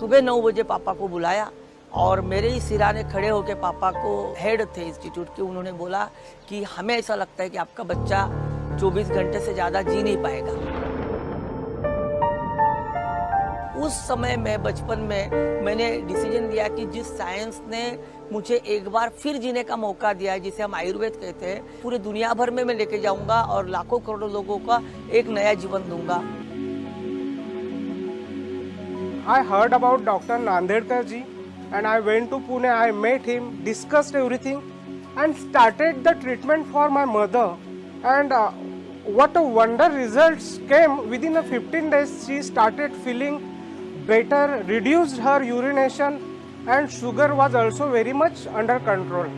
सुबह 9 बजे पापा को बुलाया और मेरे ही सिराने खड़े होकर पापा को, हेड थे इंस्टीट्यूट के, उन्होंने बोला कि हमें ऐसा लगता है कि आपका बच्चा 24 घंटे से ज़्यादा जी नहीं पाएगा। उस समय में बचपन में मैंने डिसीजन लिया कि जिस साइंस ने मुझे एक बार फिर जीने का मौका दिया है, जिसे हम आयुर्वेद कहते हैं, पूरे दुनिया भर में मैं लेके जाऊंगा और लाखों करोड़ों लोगों का एक नया जीवन दूंगा। I heard about Dr. Nandedkar ji and I went to Pune. I met him, discussed everything and started the treatment for my mother. And what a wonder results came. Within 15 days she started feeling better, reduced her urination and sugar was also very much under control.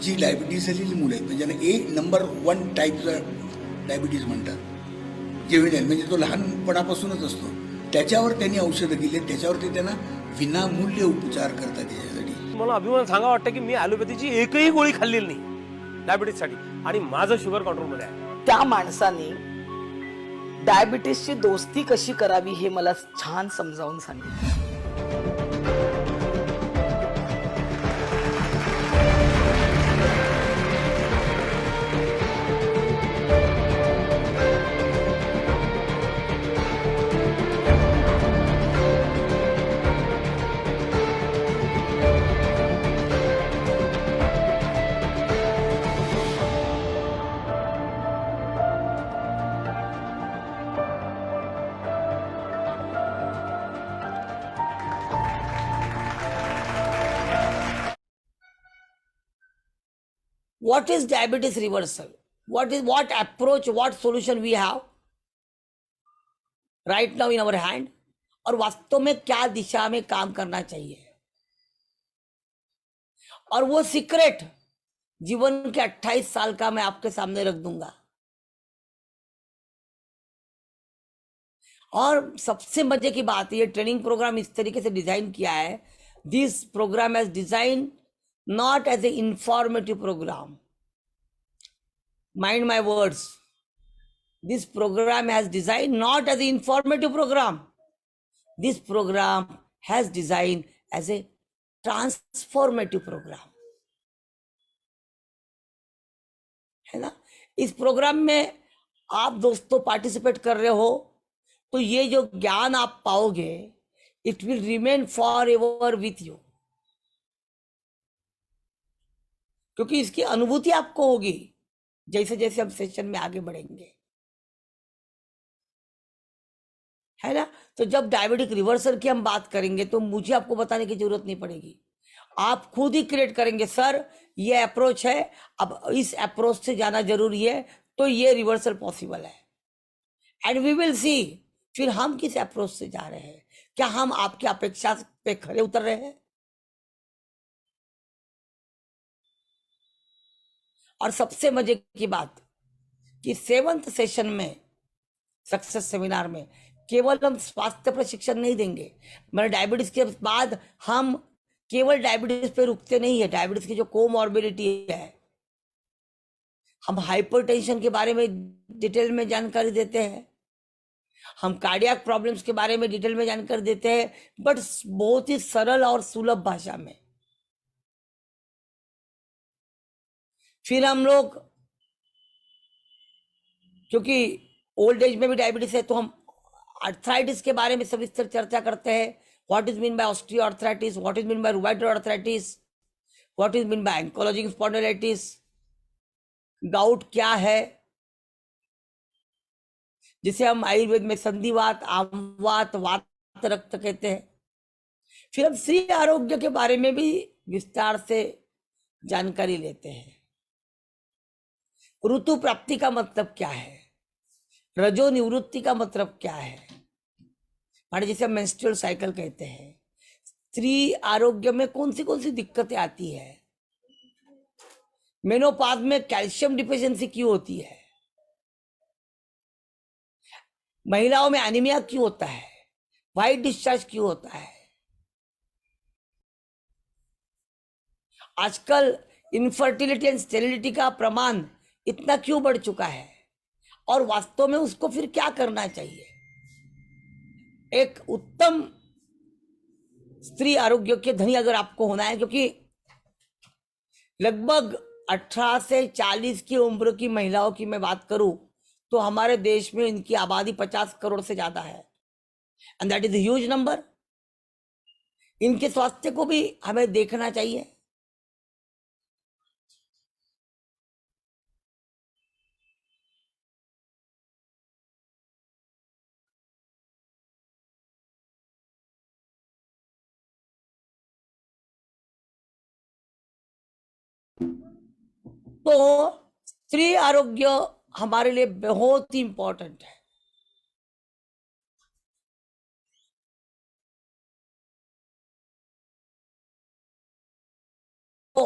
Ji diabetes असलेली मुलं आहेत म्हणजे एक number 1 टाईपचं diabetes म्हणतात जेव्हा म्हणजे तो लहानपणापासूनच असतो त्याच्यावर त्यांनी औषधं केली त्याच्यावरती त्यांना विनामूल्य उपचार करतात त्याच्यासाठी। मला अभिमान सांगा वाटतं की मी ॲलोपॅथीची एकही गोळी खाल्लेली नाही डायबिटीजसाठी आणि माझं शुगर कंट्रोलमध्ये आहे। त्या माणसाने डायबिटीसची दोस्ती कशी करावी हे मला छान समजावून सांगितलं। What is diabetes reversal? What approach, what solution we have right now in our hand? और वास्तव में क्या दिशा में काम करना चाहिए, और वो सीक्रेट जीवन के 28 साल का मैं आपके सामने रख दूंगा। और सबसे मजे की बात, ये ट्रेनिंग प्रोग्राम इस तरीके से डिजाइन किया है, this program has design not as an informative program. Mind my words. This program has designed not as an informative program. This program has designed as a transformative program. है ना? इस programme में आप दोस्तों participate कर रहे हो तो ये जो ज्ञान आप पाओगे, it will remain for ever with you, क्योंकि इसकी अनुभूति आपको होगी जैसे जैसे हम सेशन में आगे बढ़ेंगे, है ना। तो जब डायबिटिक रिवर्सल की हम बात करेंगे तो मुझे आपको बताने की जरूरत नहीं पड़ेगी, आप खुद ही क्रिएट करेंगे। सर ये अप्रोच है, अब इस अप्रोच से जाना जरूरी है, तो ये रिवर्सल पॉसिबल है। एंड वी विल सी फिर हम किस अप्रोच से जा रहे हैं, क्या हम आपकी अपेक्षा पे खरे उतर रहे हैं। और सबसे मजे की बात कि 7th सेशन में, सक्सेस सेमिनार में, केवल हम स्वास्थ्य प्रशिक्षण नहीं देंगे, मतलब डायबिटीज के बाद हम केवल डायबिटीज पे रुकते नहीं है। डायबिटीज की जो कोमॉर्बिडिटी है, हम हाइपरटेंशन के बारे में डिटेल में जानकारी देते हैं, हम कार्डियक प्रॉब्लम्स के बारे में डिटेल में जानकारी देते हैं, बट बहुत ही सरल और सुलभ भाषा में। फिर हम लोग, क्योंकि ओल्ड एज में भी डायबिटीज है, तो हम आर्थराइटिस के बारे में सविस्तर चर्चा करते हैं। What is mean by osteoarthritis, what is mean by rheumatoid arthritis, what is mean by ankylosing spondylitis, gout क्या है, जिसे हम आयुर्वेद में संधिवात, आमवात, वात रक्त कहते हैं। फिर हम स्त्री आरोग्य के बारे में भी विस्तार से जानकारी लेते हैं। ऋतु प्राप्ति का मतलब क्या है, रजो निवृत्ति का मतलब क्या है, माने जिसे हम मेंस्ट्रुअल साइकिल कहते हैं। स्त्री आरोग्य में कौन सी दिक्कतें आती है, मेनोपॉज में कैल्शियम डिफिशियंसी क्यों होती है, महिलाओं में एनीमिया क्यों होता है, व्हाइट डिस्चार्ज क्यों होता है, आजकल इनफर्टिलिटी एंड स्टेरिलिटी का प्रमाण इतना क्यों बढ़ चुका है, और वास्तव में उसको फिर क्या करना चाहिए। एक उत्तम स्त्री आरोग्य के धनी अगर आपको होना है, क्योंकि लगभग 18 से 40 की उम्र की महिलाओं की मैं बात करूं तो हमारे देश में इनकी आबादी 50 करोड़ से ज्यादा है, and that is huge number. इनके स्वास्थ्य को भी हमें देखना चाहिए। तो स्त्री आरोग्य हमारे लिए बहुत ही इंपॉर्टेंट है। तो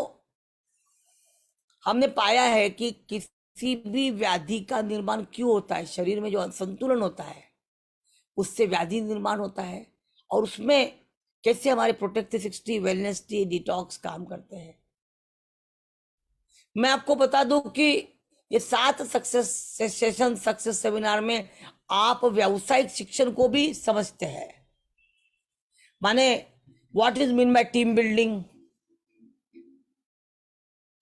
हमने पाया है कि किसी भी व्याधि का निर्माण क्यों होता है, शरीर में जो असंतुलन होता है उससे व्याधि निर्माण होता है, और उसमें कैसे हमारे प्रोटेक्टिव 60 वेलनेस टी डिटॉक्स काम करते हैं। मैं आपको बता दूं कि ये 7 सक्सेस सेशन, सक्सेस सेमिनार में आप व्यावसायिक शिक्षण को भी समझते हैं। माने what is mean by team building,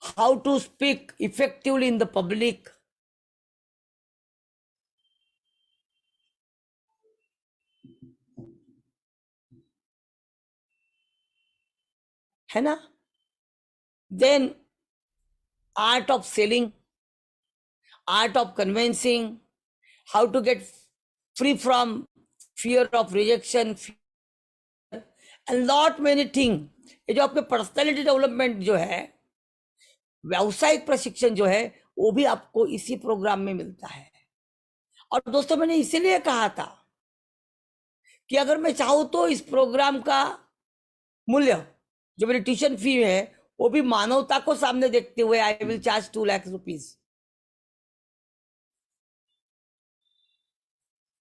how to speak effectively in the public, है ना। Then art of selling, art of convincing, how to get free from fear of rejection, and lot many thing। ये जो आपके personality development जो है, व्यावसायिक प्रशिक्षण जो है, वो भी आपको इसी प्रोग्राम में मिलता है। और दोस्तों मैंने इसीलिए कहा था कि अगर मैं चाहूं तो इस प्रोग्राम का मूल्य जो मेरी ट्यूशन फी है वो भी मानवता को सामने देखते हुए I will charge 2 lakh rupees.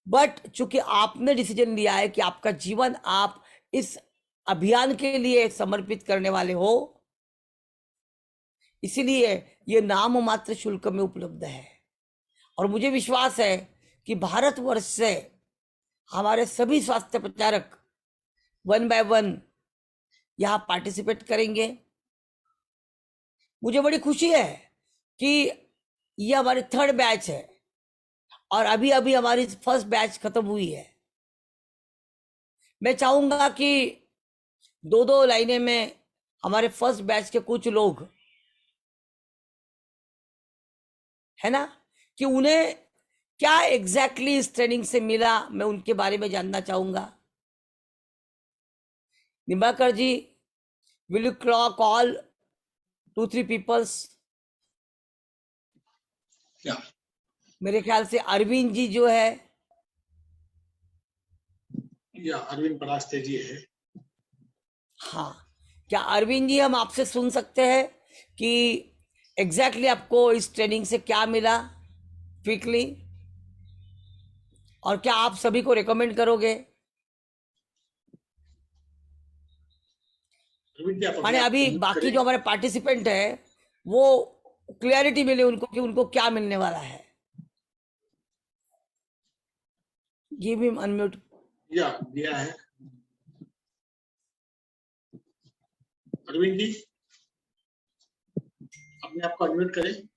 But चूंकि आपने डिसीजन लिया है कि आपका जीवन आप इस अभियान के लिए समर्पित करने वाले हो, इसीलिए ये नाम मात्र शुल्क में उपलब्ध है। और मुझे विश्वास है कि भारतवर्ष से हमारे सभी स्वास्थ्य प्रचारक 1 बाय 1 यहां पार्टिसिपेट करेंगे। मुझे बड़ी खुशी है कि ये हमारी 3rd बैच है और अभी अभी हमारी फर्स्ट बैच खत्म हुई है। मैं चाहूंगा कि 2-2 लाइनें में हमारे फर्स्ट बैच के कुछ लोग है ना, कि उन्हें क्या एग्जैक्टली इस ट्रेनिंग से मिला, मैं उनके बारे में जानना चाहूंगा। निम्बाकर जी, विल यू कॉल 2-3 पीपल्स? क्या मेरे ख्याल से अरविंद जी जो है, या अरविंद परास्ते जी है। हाँ, क्या अरविंद जी हम आपसे सुन सकते हैं कि एग्जैक्टली आपको इस ट्रेनिंग से क्या मिला क्विकली, और क्या आप सभी को रिकमेंड करोगे? अरविंद जी, आप माने अपने अभी आप बाकी करें। जो हमारे पार्टिसिपेंट है वो क्लियरिटी मिले उनको कि उनको क्या मिलने वाला है। Give him unmute. या दिया है अरविंद जी, अपने आप को अनम्यूट करें।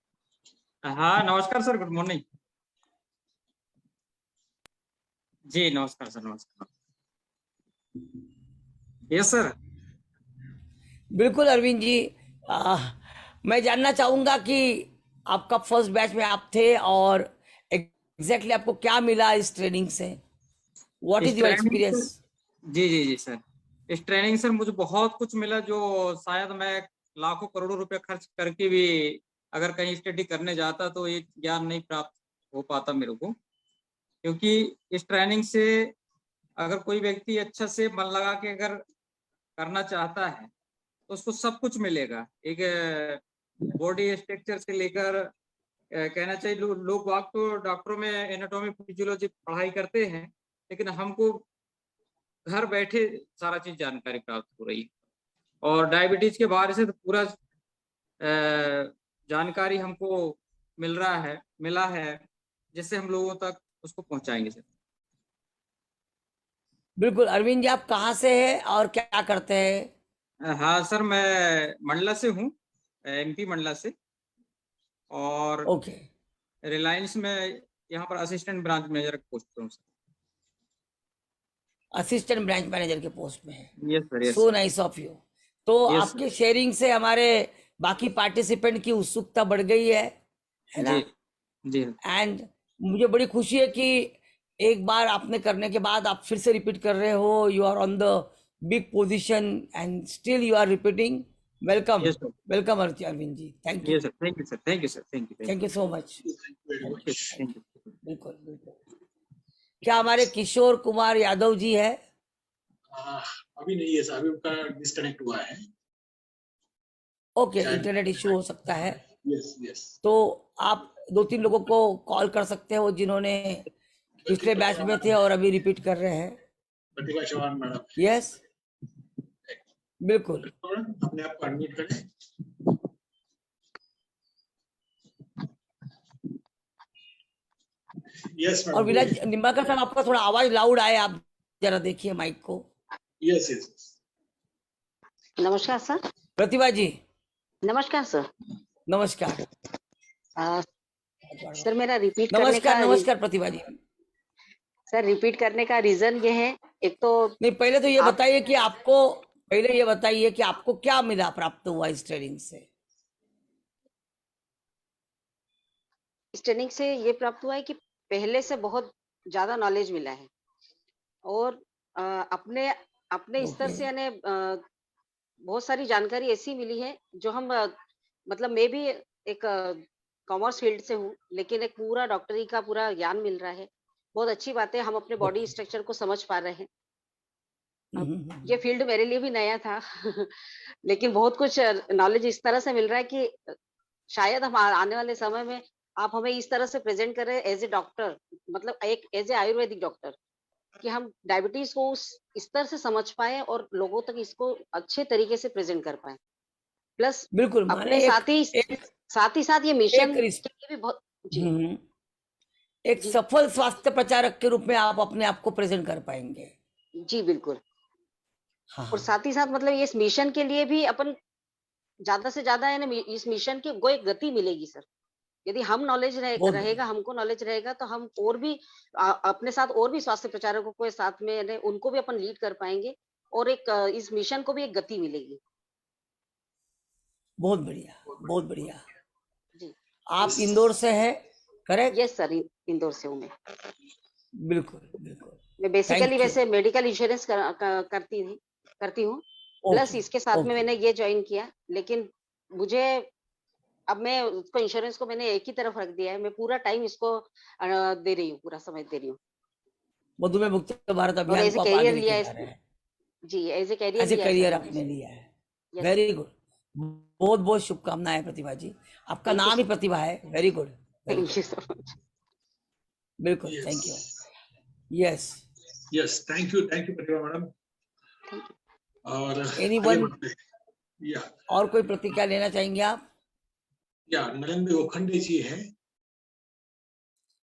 हाँ नमस्कार सर, गुड मॉर्निंग जी। नमस्कार सर, नमस्कार। Yes sir. बिल्कुल अरविंद जी, मैं जानना चाहूंगा कि आपका फर्स्ट बैच में आप थे और एग्जैक्टली आपको क्या मिला इस ट्रेनिंग से, what is is your training experience? जी जी जी सर, इस ट्रेनिंग से मुझे बहुत कुछ मिला जो शायद मैं लाखों करोड़ों रुपए खर्च करके भी अगर कहीं स्टडी करने जाता तो ये ज्ञान नहीं प्राप्त हो पाता मेरे को। क्योंकि इस ट्रेनिंग से अगर कोई व्यक्ति अच्छा से मन लगा के अगर करना चाहता है तो उसको सब कुछ मिलेगा। एक बॉडी स्ट्रक्चर से लेकर कहना चाहिए लोग वाक तो डॉक्टरों में एनाटॉमी फिजियोलॉजी पढ़ाई करते हैं, लेकिन हमको घर बैठे सारा चीज जानकारी प्राप्त हो रही है। और डायबिटीज के बारे से तो पूरा जानकारी हमको मिला है, जिससे हम लोगों तक उसको पहुंचाएंगे सर। बिल्कुल। अरविंद जी, आप कहाँ से हैं और क्या करते हैं? हाँ सर, मैं मंडला से हूँ, एमपी मंडला से। और ओके। रिलायंस में यहाँ पर असिस्टेंट ब्रांच मैनेजर पोस्ट पे हूँ सर। असिस्टेंट ब्रांच मैनेजर के पोस्ट में है। Yes sir, yes so sir, nice of you. तो यस आपके शेयरिंग से हमारे बाकी पार्टिसिपेंट की उत्सुकता बढ़ गई है ना? जी जी। एंड मुझे बड़ी खुशी है कि एक बार आपने करने के बाद आप फिर से रिपीट कर रहे हो। You are on the big position and still you are repeating. Welcome, yes sir, welcome Arvind ji. Thank you, yes sir, thank you sir, thank you sir, thank you, thank you so much. Thank you very thank you, much. Thank you. बिल्कुल बिल्कुल। क्या हमारे किशोर कुमार यादव जी है? अभी नहीं है sir, अभी उनका डिस्कनेक्ट हुआ है। ओके, शायद- इंटरनेट इश्यू हो सकता है। Yes yes. तो आप 2-3 लोगों को कॉल कर सकते हो जिन्होंने पिछले बैच में थे और अभी रिपीट कर रहे हैं। प्रतिभा चौहान मैडम, यस, बिल्कुल। अपने आप को अनम्यूट करें। यस और मैडम। विराज निम्बाकर साहब, आपका थोड़ा आवाज लाउड आए, आप जरा देखिए माइक को। Yes yes. नमस्कार सर। प्रतिभा जी, नमस्कार सर। नमस्कार। सर मेरा रिपीट करने नमस्कार, का नमस्कार प्रतिभा जी। सर रिपीट करने का रीजन ये है, एक तो नहीं, पहले तो ये आप- बताइए कि आपको क्या मिला, प्राप्त हुआ इस ट्रेनिंग से? इस ट्रेनिंग से ये प्राप्त हुआ है कि पहले से बहुत ज्यादा नॉलेज मिला है और अपने अपने स्तर से यानी बहुत सारी जानकारी ऐसी मिली है जो हम मतलब मैं भी एक कॉमर्स फील्ड से हूँ, लेकिन एक पूरा डॉक्टरी का पूरा ज्ञान मिल रहा है। बहुत अच्छी बात है, हम अपने बॉडी स्ट्रक्चर को समझ पा रहे हैं। ये फील्ड मेरे लिए भी नया था लेकिन बहुत कुछ नॉलेज इस तरह से मिल रहा है कि शायद हम आने वाले समय में आप हमें इस तरह से प्रेजेंट करें एज ए डॉक्टर, मतलब एक एज ए आयुर्वेदिक डॉक्टर, कि हम डायबिटीज को उस स्तर से समझ पाए और लोगों तक इसको अच्छे तरीके से प्रेजेंट कर पाए। प्लस बिल्कुल, अपने माने साथ ही साथ ये मिशन एक रिस- के लिए भी बहुत जी हम्म, एक जी सफल स्वास्थ्य प्रचारक के रूप में आप अपने आप को प्रेजेंट कर पाएंगे। जी बिल्कुल। हाँ, और साथ ही साथ मतलब ये इस मिशन के लिए भी अपन ज्यादा से ज्यादा है ना, इस मिशन की को एक गति मिलेगी सर। यदि हम नॉलेज बहुत रहेगा, हमको नॉलेज रहेगा तो हम और भी अपने साथ और भी स्वास्थ्य प्रचारकों को साथ में यानी उनको भी अपन लीड कर पाएंगे और एक इस मिशन को भी एक गति मिलेगी। बहुत बढ़िया, बहुत बढ़िया। जी आप इंदौर से हैं, करेक्ट? यस सर, इंदौर से हूँ मैं। बिल्कुल बिल्कुल। मैं Thank बेसिकली you. वैसे मेडिकल इंश्योरेंस करती हूँ, प्लस ओके, इसके साथ में ओके। मैंने ये ज्वाइन किया, लेकिन मुझे अब मैं उसको इंश्योरेंस को मैंने एक ही तरफ रख दिया है। मैं पूरा टाइम इसको दे रही हूँ, पूरा समय दे रही हूँ मधुमेह मुक्त भारत और अभियान एज ए को आप आगे कैरियर लेके लिया जा है रहे हैं। जी, एज ए कैरियर ऐसे लिया है करियर सर आपने लिया है। Yes, वेरी गुड, बहुत बहुत शुभकामनाएं प्रतिभा जी। आपका Thank you, नाम ही sir. प्रतिभा है। Very good, thank you so much. बिल्कुल, thank you. Yes, yes, thank you Pratibha madam. और Anyone? आगे बढ़ते हैं। या और कोई प्रतिक्रिया लेना चाहेंगे आप? नरेंद्र लोखंडे जी है।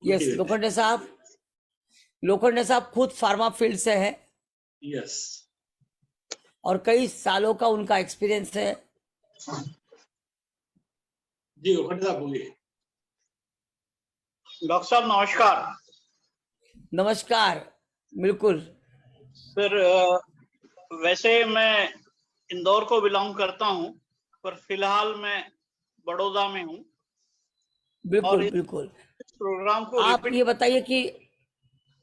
यस, लोखंडे साहब खुद फार्मा फील्ड से है यस। और कई सालों का उनका एक्सपीरियंस है। जी लोखंडे साहब बोलिए। डॉक्टर साहब नमस्कार। नमस्कार, बिल्कुल। सर वैसे मैं इंदौर को बिलोंग करता हूं, पर फिलहाल मैं बड़ौदा में हूं। बिल्कुल इस बिल्कुल। प्रोग्राम को आप ये बताइए कि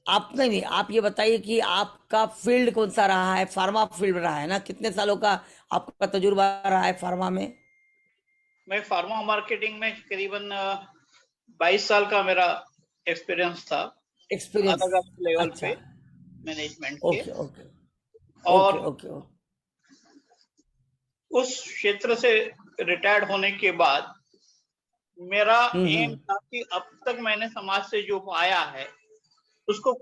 आप ये बताइए कि आपका फील्ड कौन सा रहा है? फार्मा फील्ड रहा है ना? कितने सालों का आपका तजुर्बा रहा है फार्मा में? मैं फार्मा मार्केटिंग में करीबन 22 साल का मेरा एक्सपीरियंस था, एक्सपीरियंस? अलग अलग लेवल अच्छा, पे मैनेजमेंट के। ओके ओके और ओके ओके। उस क्षेत्र से रिटायर्ड होने के बाद मेरा एम था कि अब तक मैंने समाज से जो पाया है उसको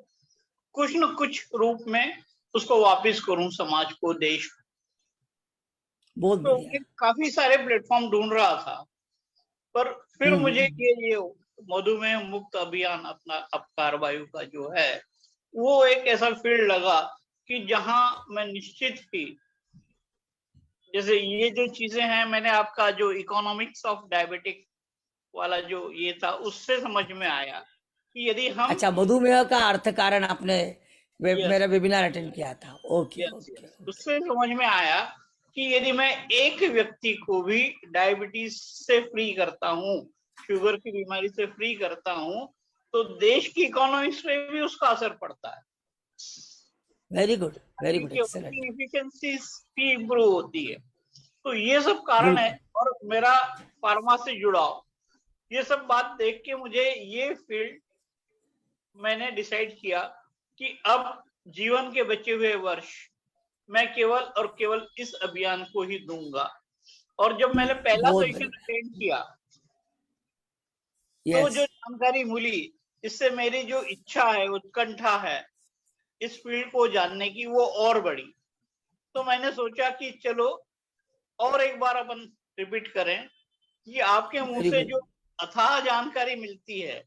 कुछ न कुछ रूप में उसको वापस करूं समाज को, देश को। बहुत तो बढ़िया। काफी सारे प्लेटफॉर्म ढूंढ रहा था, पर फिर मुझे ये मधुमेह मुक्त अभियान अपना अब कार्बायु का जो है वो एक ऐसा फील्ड लगा कि जहां मैं निश्चित थी, जैसे ये जो चीजें हैं, मैंने आपका जो इकोनॉमिक्स ऑफ डायबिटिक वाला जो ये था, उससे समझ में आया कि यदि हम अच्छा, मधुमेह का अर्थ कारण आपने Yes. मेरा वेबिनार अटेंड किया था। Okay Yes, okay yes. उससे समझ में आया कि यदि मैं एक व्यक्ति को भी डायबिटीज से फ्री करता हूँ, शुगर की बीमारी से फ्री करता हूँ, तो देश की इकोनॉमिक्स पे भी उसका असर पड़ता है। Very good excellent. एफिशिएंसी भी इम्प्रूव होती है। तो ये सब कारण है, और मेरा फार्मा से जुड़ाव, ये सब बात देख के मुझे ये फील्ड मैंने डिसाइड किया कि अब जीवन के बचे हुए वर्ष मैं केवल और केवल इस अभियान को ही दूंगा। और जब मैंने पहला सेशन अटेंड किया, तो जो जानकारी मिली, इससे मेरी जो इच्छा है, उत्कंठा है इस फील्ड को जानने की, वो और बढ़ी। तो मैंने सोचा कि चलो और एक बार अपन रिपीट करें कि आपके मुंह से जो अथाह जानकारी मिलती है,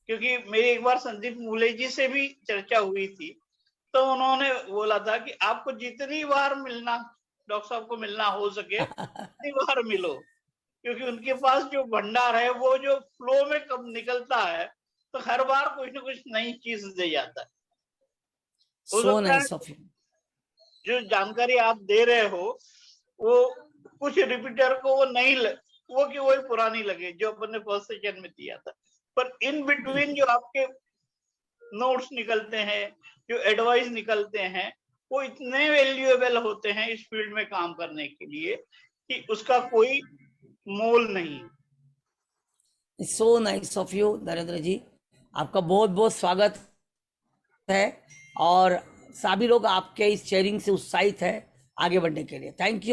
क्योंकि मेरी एक बार संदीप मूले जी से भी चर्चा हुई थी, तो उन्होंने बोला था कि आपको जितनी बार मिलना, डॉक्टर साहब को मिलना हो सके उतनी बार मिलो, क्योंकि उनके पास जो भंडार है वो जो फ्लो में कब निकलता है, तो हर बार कुछ न कुछ नई चीज दे जाता है। So nice of you. जो जानकारी आप दे रहे हो वो कुछ रिपीटर को वो नहीं वो कि वही पुरानी लगे जो अपन ने फर्स्ट सेशन में दिया था, पर इन बिटवीन जो आपके नोट्स निकलते हैं, जो एडवाइस निकलते हैं, वो इतने वैल्यूएबल होते हैं इस फील्ड में काम करने के लिए कि उसका कोई मोल नहीं। So nice of you Narendra ji, आपका बहुत बहुत स्वागत है, और सभी लोग आपके इस शेयरिंग से उत्साहित है आगे बढ़ने के लिए। Thank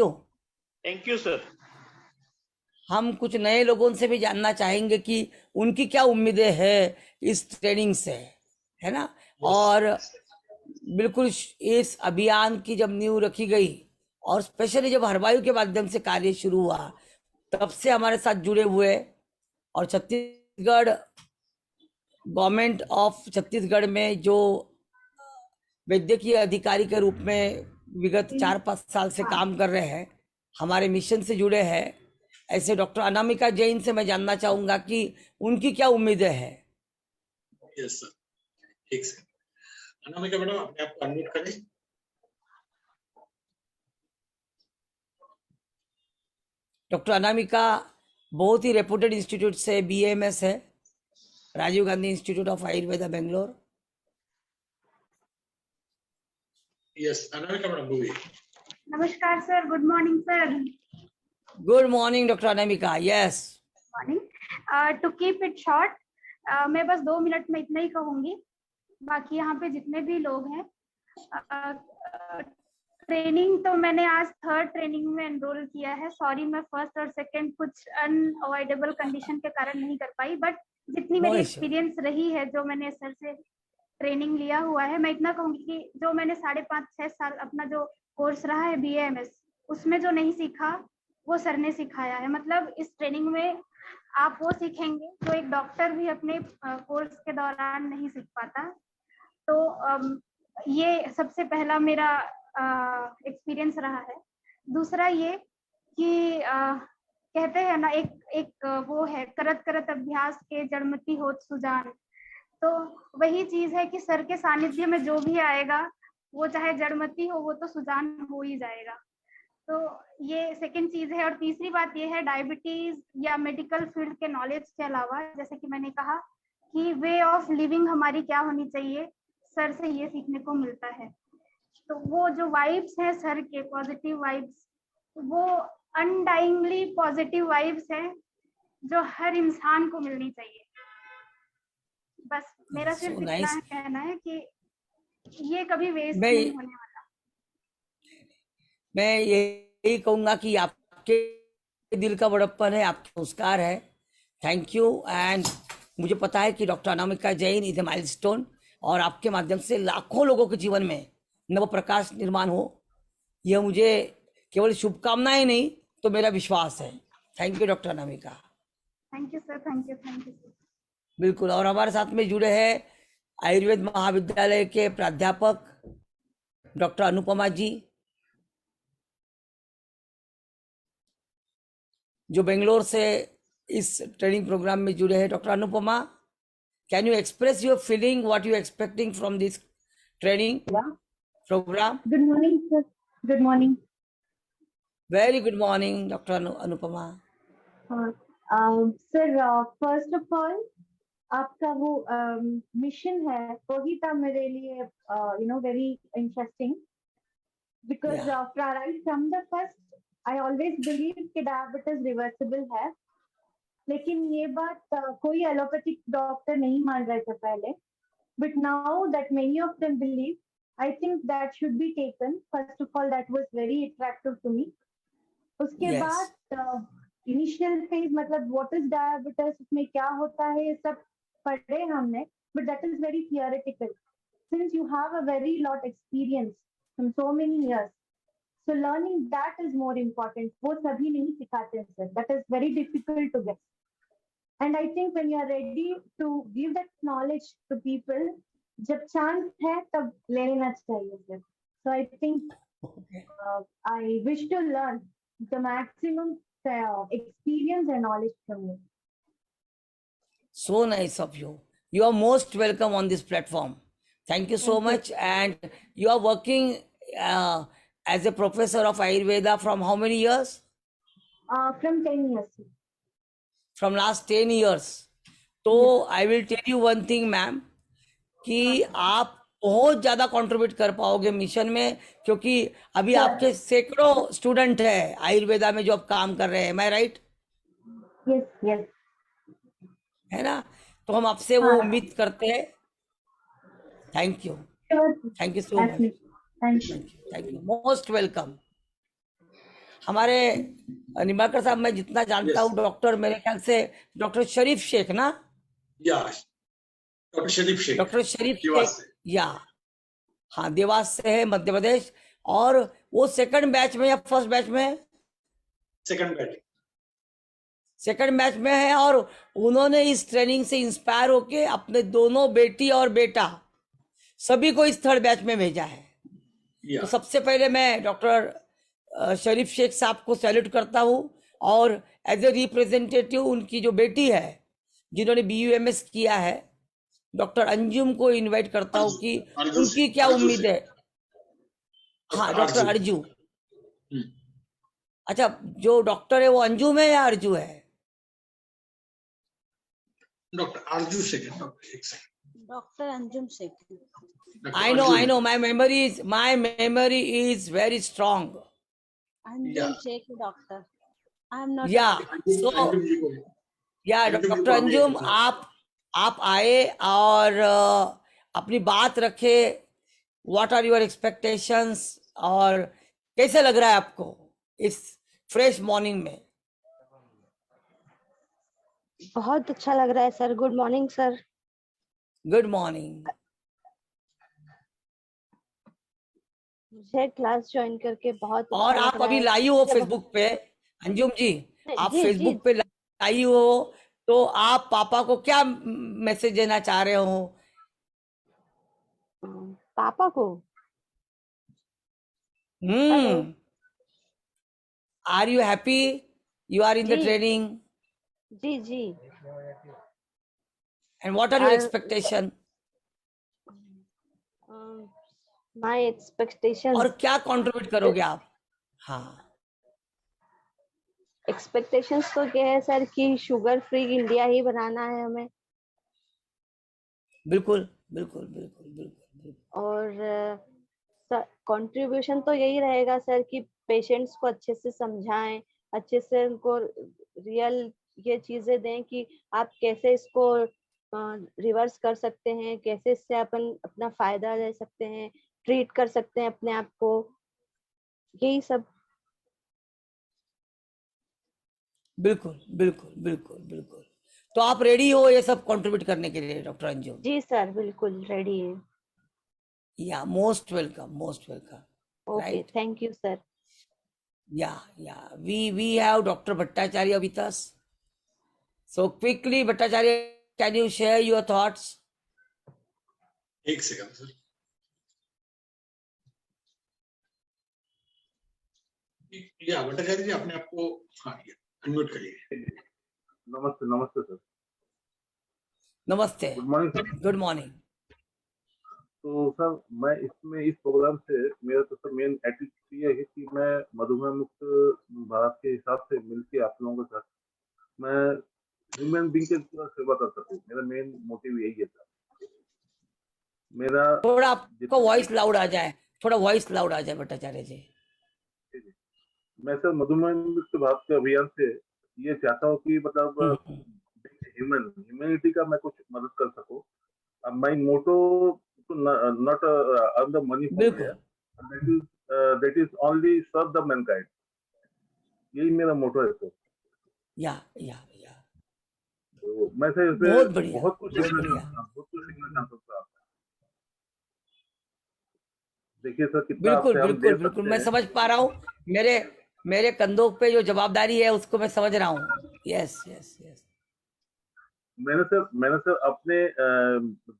you sir. हम कुछ नए लोगों से भी जानना चाहेंगे कि उनकी क्या उम्मीदें हैं इस ट्रेनिंग से, है ना। और बिल्कुल इस अभियान की जब नींव रखी गई, और स्पेशली जब हरवायु के माध्यम से कार्य शुरू हुआ, तब से हमारे साथ जुड़े हुए, और छत्तीसगढ़ गवर्नमेंट ऑफ छत्तीसगढ़ में जो वैद्यकीय अधिकारी के रूप में विगत 4-5 साल से काम कर रहे हैं, हमारे मिशन से जुड़े हैं, ऐसे डॉक्टर अनामिका जैन से मैं जानना चाहूंगा कि उनकी क्या उम्मीदें हैं। यस सर, ठीक सर। अनामिका मैडम, अपने आप को अनम्यूट करें। डॉक्टर अनामिका बहुत ही रेपुटेड इंस्टीट्यूट से BAMS है, Rajiv Gandhi institute of Ayurveda Bangalore. Yes Anamika madam, बोलिए। नमस्कार sir, good morning sir. Good morning doctor Anamika. Yes morning. To keep it short, मैं बस 2 मिनट में इतना ही कहूंगी, बाकी यहाँ पे जितने भी लोग हैं, ट्रेनिंग तो मैंने आज 3rd ट्रेनिंग में एनरोल किया है। सॉरी, मैं फर्स्ट और सेकंड कुछ अनअवॉइडेबल कंडीशन के कारण नहीं कर पाई, बट जितनी मेरी एक्सपीरियंस रही है, जो मैंने सर से ट्रेनिंग लिया हुआ है, मैं इतना कहूंगी कि जो मैंने 5.5-6 साल अपना जो कोर्स रहा है BAMS, उसमें जो नहीं सीखा वो सर ने सिखाया है। मतलब इस ट्रेनिंग में आप वो सीखेंगे जो एक डॉक्टर भी अपने कोर्स के दौरान नहीं सीख पाता। तो ये सबसे पहला मेरा एक्सपीरियंस रहा है। दूसरा ये कि कहते हैं ना, एक वो है, करत करत अभ्यास के जड़मति होत सुजान, तो वही चीज है कि सर के सानिध्य में जो भी आएगा, वो चाहे जड़मति हो, वो तो सुजान हो ही जाएगा। तो ये सेकंड चीज है। और तीसरी बात ये है, डायबिटीज या मेडिकल फील्ड के नॉलेज के अलावा, जैसे कि मैंने कहा कि वे ऑफ लिविंग हमारी क्या होनी चाहिए, सर से ये सीखने को मिलता है। तो वो जो वाइब्स हैं सर के, पॉजिटिव वाइब्स, वो अनडाइंगली पॉजिटिव वाइब्स हैं जो हर इंसान को मिलनी चाहिए। बस मेरा सिर्फ इतना कहना है कि ये कभी वेस्ट नहीं होने वाला। मैं यही कहूंगा कि आपके दिल का बड़प्पन है, आपका संस्कार है। Thank you. एंड मुझे पता है कि doctor Anamika Jain is a milestone, और आपके माध्यम से लाखों लोगों के जीवन में नव प्रकाश निर्माण हो, यह मुझे केवल शुभकामनाएं नहीं तो मेरा विश्वास है। Thank you doctor Anamika. Thank you sir, thank you sir. बिल्कुल। और हमारे साथ में जुड़े हैं आयुर्वेद महाविद्यालय के प्राध्यापक डॉक्टर अनुपमा जी, जो बेंगलोर से इस ट्रेनिंग प्रोग्राम में जुड़े हैं. Doctor Anupama, can you express your feeling, what you expecting from this training program? Good morning, sir. Good morning. Very good morning, Dr. Anupama. Sir first of all आपका वो मिशन है वही था मेरे लिए very interesting because right from the first I always believe कि diabetes reversible है, लेकिन ये बात कोई एलोपैथिक डॉक्टर नहीं मान रहे थे पहले, but now that many of them believe, I think that should be taken. First of all that was very attractive to me. उसके बाद इनिशियल फेज मतलब व्हाट इज डायबिटीज, उसमें क्या होता है, ये सब पढ़े हमने, but that is very theoretical. Since you have a very lot experience from so many years, so learning that is more important. वो सभी नहीं सिखाते sir, that is very difficult to get. And I think when you are ready to give that knowledge to people, जब chance है तब ले लेना चाहिए sir. So I think I wish to learn the maximum experience and knowledge from you. So nice of you. You are most welcome on this platform. Thank you so much. And you are working as a professor of Ayurveda from how many years? From 10 years. From last 10 years. तो I will tell you one thing, ma'am, कि आप बहुत ज्यादा contribute कर पाओगे mission में, क्योंकि अभी आपके सैकड़ों स्टूडेंट है आयुर्वेदा में जो आप काम कर रहे हैं. मैं राइट? Yes, yes. है ना? तो हम आपसे वो उम्मीद करते हैं. Thank you. Thank you so much. Thank you. Most welcome. हमारे निम्बाकर साहब, मैं जितना जानता हूँ डॉक्टर, मेरे ख्याल से डॉक्टर शरीफ शेख ना? डॉक्टर शरीफ शेख. डॉक्टर शरीफ शेख, या हाँ, देवास से है, मध्य प्रदेश. और वो सेकंड बैच में या फर्स्ट बैच में? सेकंड बैच में है. और उन्होंने इस ट्रेनिंग से इंस्पायर होके अपने दोनों बेटी और बेटा सभी को इस थर्ड बैच में भेजा है. तो सबसे पहले मैं डॉक्टर शरीफ शेख साहब को सैल्यूट करता हूँ, और एज ए रिप्रेजेंटेटिव उनकी जो बेटी है जिन्होंने BUMS किया है, डॉक्टर अंजुम को इनवाइट करता हूँ कि उनकी क्या उम्मीद है. हाँ, डॉक्टर अर्जू. अच्छा, जो डॉक्टर है वो अंजुम है या अर्जू है? Doctor Arzu Sheikh. Doctor Anjum Sheikh. I know. My memory is very strong. Anjum Sheikh doctor. I am not. Yeah. So, doctor Anjum, आप आए और अपनी बात रखे. व्हाट आर योर एक्सपेक्टेशंस, और कैसे लग रहा है आपको इस फ्रेश मॉर्निंग में? बहुत अच्छा लग रहा है sir. Good morning sir. Good morning. मुझे क्लास ज्वाइन करके बहुत और अच्छा आप लग रहा अभी है. लाइव हो फेसबुक पे, अंजुम जी? आप जी, फेसबुक पे लाइव हो, तो आप पापा को क्या मैसेज देना चाह रहे हो? पापा को? Are you happy? You are in the training? जी. And what are your expectation? My expectation. और क्या कंट्रीब्यूट करोगे आप? हाँ, एक्सपेक्टेशंस तो क्या है सर कि शुगर फ्री इंडिया ही बनाना है हमें. बिल्कुल. और कंट्रीब्यूशन तो यही रहेगा सर कि पेशेंट्स को अच्छे से समझाएं, अच्छे से उनको रियल ये चीजें दें कि आप कैसे इसको रिवर्स कर सकते हैं, कैसे इससे अपन अपना फायदा ले सकते हैं, ट्रीट कर सकते हैं अपने आप को, यही सब. बिल्कुल. तो आप रेडी हो ये सब कंट्रीब्यूट करने के लिए डॉक्टर अंजुम? जी सर, बिल्कुल रेडी है. या most welcome. Okay, thank you sir. Yeah. We have Dr. Bhattacharya with us. So quickly, Bhattacharya, can you share your thoughts? एक सेकंड सर. या भट्टाचार्य जी अपने आप को हाँ अनम्यूट करिए। नमस्ते नमस्ते सर। नमस्ते, good morning sir. Good morning. तो सर मैं इसमें इस प्रोग्राम से मेरा तो सर मेन एटीट्यूड ये है कि मैं मधुमेह मुक्त भारत के हिसाब से मिलके आप लोगों के साथ मैं ह्यूमन बीइंग के पूरा सेवा कर सकूं। मेरा मेन मोटिव यही है सर। मेरा थोड़ा आपका वॉइस लाउड आ जाए, थोड़ा वॉइस लाउड आ जाए भट्टाचार्य जी। मैं सर मधुमेह मुक्त भारत के अभियान से ये चाहता हूँ कि मतलब ह्यूमैनिटी का मैं कुछ मदद कर सकूं। My motto not earn the money from here, that is only serve the mankind. यही मेरा मोटो है सर। या तो मैं सर इसमें बहुत बढ़िया, बहुत कुछ सीखना बढ़िया। चाहता हूँ सर। देखिए सर कितना बिल्कुल आपसे हम बिल्कुल दे बिल्कुल सकते मैं हैं। समझ पा रहा हूँ। मेरे कंधों पे जो जवाबदारी है उसको मैं समझ रहा हूँ। Yes yes yes. मैंने सर अपने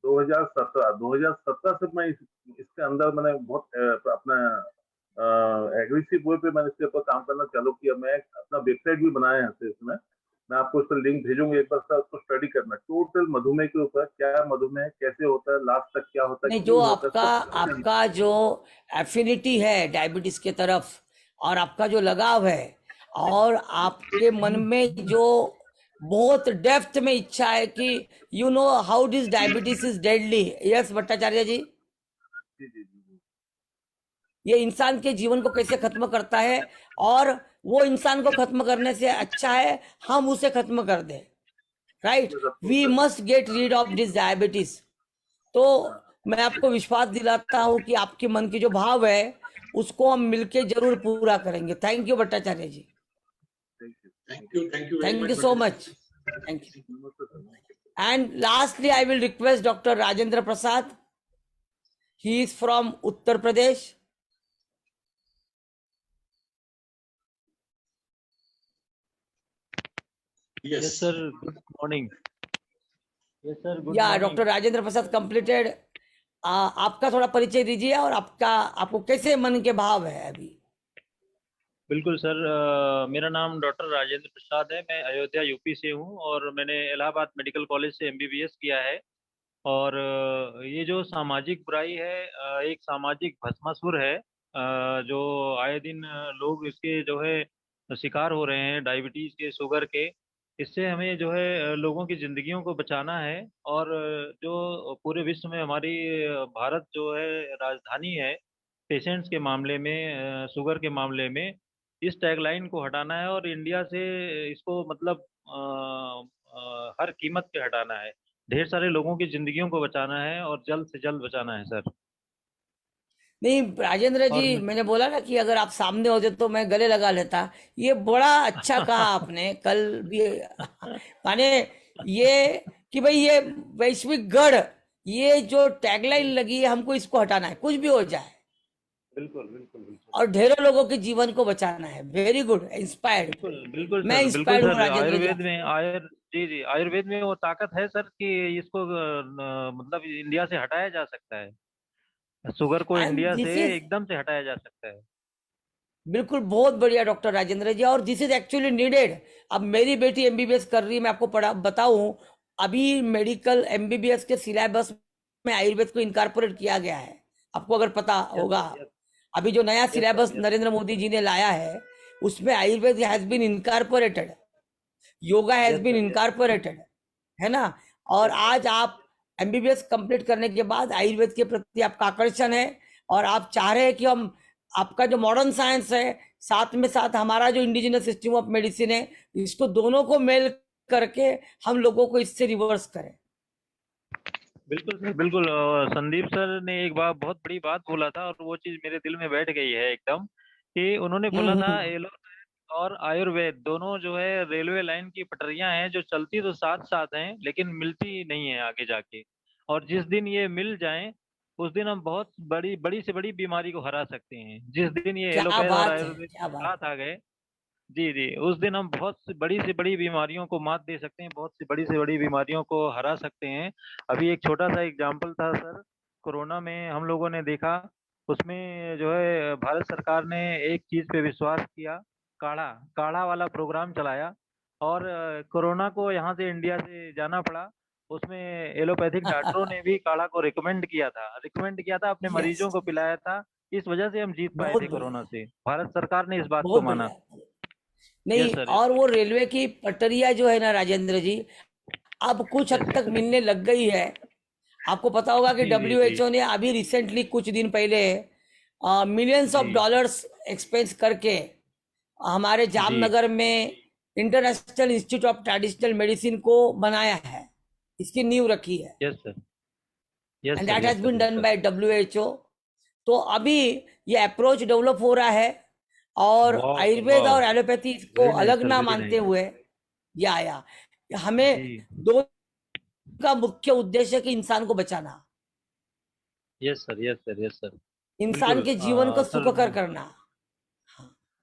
2017 से मैं इसके अंदर मैंने बहुत अपना एग्रेसिव वे पे मैंने इसके ऊपर काम करना चालू किया। मैं अपना वेबसाइट भी बनाया है सर इसमें। मैं आपको इसका लिंक भेजूंगा, एक बार सर उसको स्टडी करना। टोटल मधुमेह के ऊपर, क्या मधुमेह कैसे होता है, लास्ट तक क्या होता है, नहीं, जो क्यों होता है, सब आपका जो एफिनिटी है डायबिटीज के तरफ और आपका जो लगाव है और आपके मन में जो बहुत डेप्थ में इच्छा है कि you know how this diabetes is deadly. Yes Bhattacharya ji, ये इंसान के जीवन को कैसे खत्म करता है और वो इंसान को खत्म करने से अच्छा है हम उसे खत्म कर दें। Right, we must get rid of this diabetes. तो मैं आपको विश्वास दिलाता हूं कि आपके मन की जो भाव है उसको हम मिलके जरूर पूरा करेंगे। Thank you Bhattacharya ji. Thank you so much. Thank you. And lastly I will request doctor Rajendra Prasad, he is from Uttar Pradesh. Yes, sir. Good morning. Yes, sir. Good या morning. Doctor Rajendra Prasad completed. आपका थोड़ा परिचय दीजिए और आपको कैसे मन के भाव है अभी। बिल्कुल सर, मेरा नाम डॉक्टर राजेंद्र प्रसाद है। मैं अयोध्या यूपी से हूँ और मैंने इलाहाबाद मेडिकल कॉलेज से एमबीबीएस किया है। और ये जो सामाजिक बुराई है, एक सामाजिक भस्मासुर है, जो आए दिन लोग इसके जो है शिकार हो रहे हैं, डायबिटीज के, शुगर के। इससे हमें जो है लोगों की जिंदगियों को बचाना है। और जो पूरे विश्व में हमारी भारत जो है राजधानी है पेशेंट्स के मामले में, शुगर के मामले में, इस टैगलाइन को हटाना है और इंडिया से इसको मतलब हर कीमत पे हटाना है। ढेर सारे लोगों की जिंदगियों को बचाना है और जल्द से जल्द बचाना है सर। नहीं राजेंद्र जी, मैंने बोला ना कि अगर आप सामने होते तो मैं गले लगा लेता। ये बड़ा अच्छा कहा आपने कल भी। माने ये कि भाई ये वैश्विक गढ़, ये जो टैगलाइन लगी है हमको इसको हटाना है, कुछ भी हो जाए। बिल्कुल बिल्कुल बिल्कुल। और ढेरों लोगों के जीवन को बचाना है। Very good, inspired. बिल्कुल मैं इंस्पायर्ड हूँ राजेंद्र आयुर्वेद जी। में जी आयुर्वेद में वो ताकत है सर कि इसको मतलब इंडिया से हटाया जा सकता है। शुगर को And इंडिया this से is- एकदम से हटाया जा सकता है। बिल्कुल, बहुत बढ़िया डॉक्टर राजेंद्र जी। और दिस इज एक्चुअली नीडेड। अब मेरी बेटी एमबीबीएस कर रही है, मैं आपको बताऊं, अभी मेडिकल एमबीबीएस के सिलेबस में आयुर्वेद को इनकारपोरेट किया गया है। आपको अगर पता होगा, अभी जो नया सिलेबस नरेंद्र मोदी जी ने लाया है उसमें Ayurveda has been incorporated, yoga has been incorporated, है ना। और आज आप एमबीबीएस कंप्लीट करने के बाद आयुर्वेद के प्रति आपका आकर्षण है और आप चाह रहे हैं कि हम आपका जो मॉडर्न साइंस है साथ में साथ हमारा जो इंडिजिनस सिस्टम ऑफ मेडिसिन है, इसको दोनों को मेल करके हम लोगों को इससे रिवर्स करें। बिल्कुल सर, बिल्कुल। संदीप सर ने एक बात, बहुत बड़ी बात बोला था और वो चीज मेरे दिल में बैठ गई है एकदम, कि उन्होंने बोला था एलोपैथ और आयुर्वेद दोनों जो है रेलवे लाइन की पटरियां हैं, जो चलती तो साथ साथ हैं लेकिन मिलती नहीं है आगे जाके। और जिस दिन ये मिल जाएं उस दिन हम बहुत बड़ी से बड़ी बीमारी को हरा सकते हैं। जिस दिन ये क्या एलोपैथ और बात है, आयुर्वेद क्या बात। साथ आ गए, जी जी, उस दिन हम बहुत से बड़ी बीमारियों को मात दे सकते हैं, बहुत सी से बड़ी बीमारियों को हरा सकते हैं। अभी एक छोटा सा एग्जाम्पल था सर, कोरोना में हम लोगों ने देखा, उसमें जो है भारत सरकार ने एक चीज पे विश्वास किया, काढ़ा वाला प्रोग्राम चलाया, और कोरोना को यहाँ से इंडिया से जाना पड़ा। उसमें एलोपैथिक डॉक्टरों ने भी काढ़ा को रिकमेंड किया था, अपने यस, मरीजों को पिलाया था। इस वजह से हम जीत पाए बहुत थे बढ़िया, कोरोना से। भारत सरकार ने इस बात को बहुत माना। बढ़िया। नहीं, यस सर, और वो रेलवे की पटरिया जो है ना राजेंद्र जी, अब कुछ हद तक मिलने लग गई है। आपको पता होगा कि जी जी जी WHO ने अभी रिसेंटली कुछ दिन पहले मिलियंस ऑफ जी डॉलर्स एक्सपेंस करके हमारे जी जामनगर में international institute of traditional medicine को बनाया है, इसकी नींव रखी है, yes sir, yes and sir, that yes has sir, been yes done sir. By WHO। तो अभी ये अप्रोच डेवलप हो रहा है, और वाह आयुर्वेद और वाह, एलोपैथी को वेरी नाइस अलग सर, ना वेरी मानते नाइस। हुए ये आया। हमें जी, दो का मुख्य उद्देश्य है कि इंसान को बचाना, yes sir, yes sir, yes sir. इंसान बिल्कुल के जीवन को सर, सुखकर करना।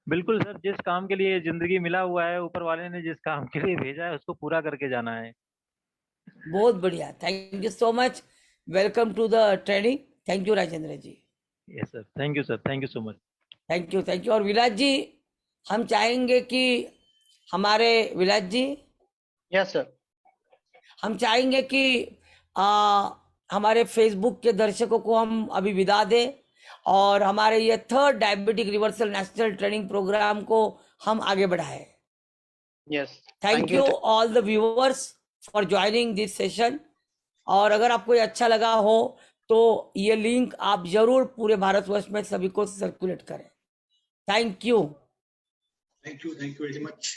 बिल्कुल सर, जिस काम के लिए जिंदगी मिला हुआ है, ऊपर वाले ने जिस काम के लिए भेजा है उसको पूरा करके जाना है। बहुत बढ़िया, thank you so much, welcome to the training. Thank you Rajendra ji, yes sir, thank you sir, thank you so much. Thank you, thank you. और विलास जी, हम चाहेंगे कि हमारे विलास जी, यस सर। हम चाहेंगे कि हमारे फेसबुक के दर्शकों को हम अभी विदा दें, और हमारे ये 3rd diabetic reversal national training program को हम आगे बढ़ाएं। Yes, thank you all the viewers for joining this session. और अगर आपको ये अच्छा लगा हो तो ये लिंक आप जरूर पूरे भारतवर्ष में सभी को सर्कुलेट करें। Thank you thank you very much.